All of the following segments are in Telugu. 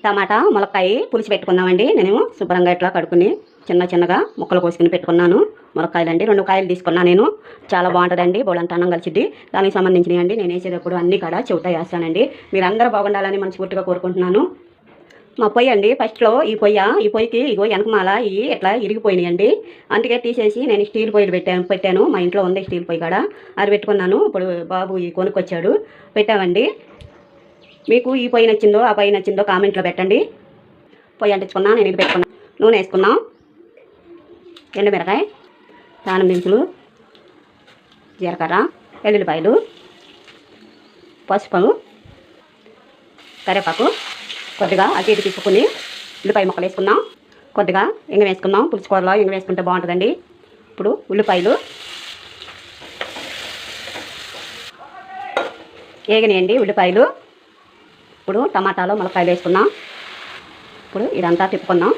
టమాటా ములక్కాయ పులుసు పెట్టుకుందామండి. నేను శుభ్రంగా ఇట్లా కడుక్కుని చిన్నగా ముక్కలు కోసుకుని పెట్టుకున్నాను. ములక్కాయలు అండి 2 కాయలు తీసుకున్నాను నేను. చాలా బాగుంటుందండి, బోలంత అన్నం కలిసిద్ది. దానికి సంబంధించినవి అండి నేను వేసేటప్పుడు అన్నీ కూడా చెబుతా వేస్తానండి. మీరందరూ బాగుండాలని మనస్ఫూర్తిగా కోరుకుంటున్నాను. మా పొయ్యి అండి ఫస్ట్లో ఈ పొయ్యికి ఇగో వెనకమాల ఇవి ఇట్లా ఇరిగిపోయినాయి అండి. అందుకే తీసేసి నేను స్టీల్ పొయ్యిలు పెట్టాను. మా ఇంట్లో ఉంది స్టీల్ పొయ్యి కాడ, అది పెట్టుకున్నాను. ఇప్పుడు బాబు ఈ కొనుక్కొచ్చాడు, పెట్టామండి. మీకు ఈ పొయ్యి నచ్చిందో ఆ పొయ్యి నచ్చిందో కామెంట్లో పెట్టండి. పొయ్యి అంటించుకున్నా, నేను ఇది పెట్టుకున్నాను. నూనె వేసుకున్నాం, ఎండుమిరకాయ, తానం దినుసులు, జీలకర్ర, ఎల్లుల్లిపాయలు, పసుపు, కరివేపాకు, కొద్దిగా అటు ఇటు తీసుకుని ఉల్లిపాయ ముక్కలు వేసుకున్నాం. కొద్దిగా ఇంగ వేసుకున్నాం. పులుసు కూరలో ఇంగ వేసుకుంటే బాగుంటుందండి. ఇప్పుడు ఉల్లిపాయలు వేగనియండి. ఉల్లిపాయలు ఇప్పుడు టమాటాలు ములక్కాయలు వేసుకున్నాం. ఇప్పుడు ఇదంతా తిప్పుకుందాం.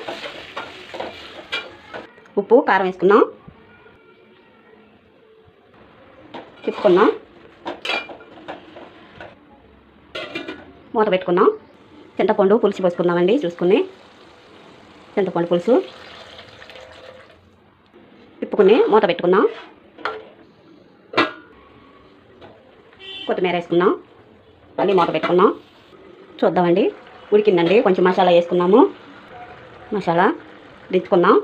ఉప్పు కారం వేసుకున్నాం, తిప్పుకున్నాం, మూత పెట్టుకున్నాం. చింతపండు పులుసు పోసుకుందామండి చూసుకుని. చింతపండు పులుసు తిప్పుకుని మూత పెట్టుకున్నాం. కొత్తిమీర వేసుకున్నాం, మళ్ళీ మూత పెట్టుకున్నాం. చూద్దామండి, ఉడికిందండి. కొంచెం మసాలా వేసుకున్నాము. మసాలా దించుకున్నాం.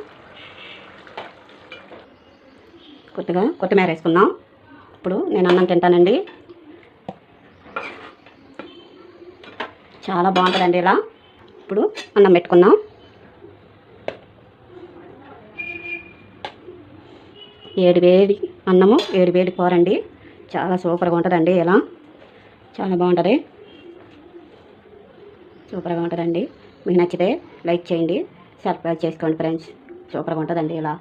కొద్దిగా కొత్తిమీర వేసుకున్నాం. ఇప్పుడు నేను అన్నం తింటానండి. చాలా బాగుంటుందండి ఇలా. ఇప్పుడు అన్నం పెట్టుకున్నాం. వేడి అన్నము, వేడి కూర అండి. చాలా సూపర్గా ఉంటుందండి ఇలా. చాలా బాగుంటుంది, సూపర్గా ఉంటుందండి. మీకు నచ్చితే లైక్ చేయండి, సబ్స్క్రైబ్ చేసుకోండి ఫ్రెండ్స్. సూపర్గా ఉంటుందండి ఇలా.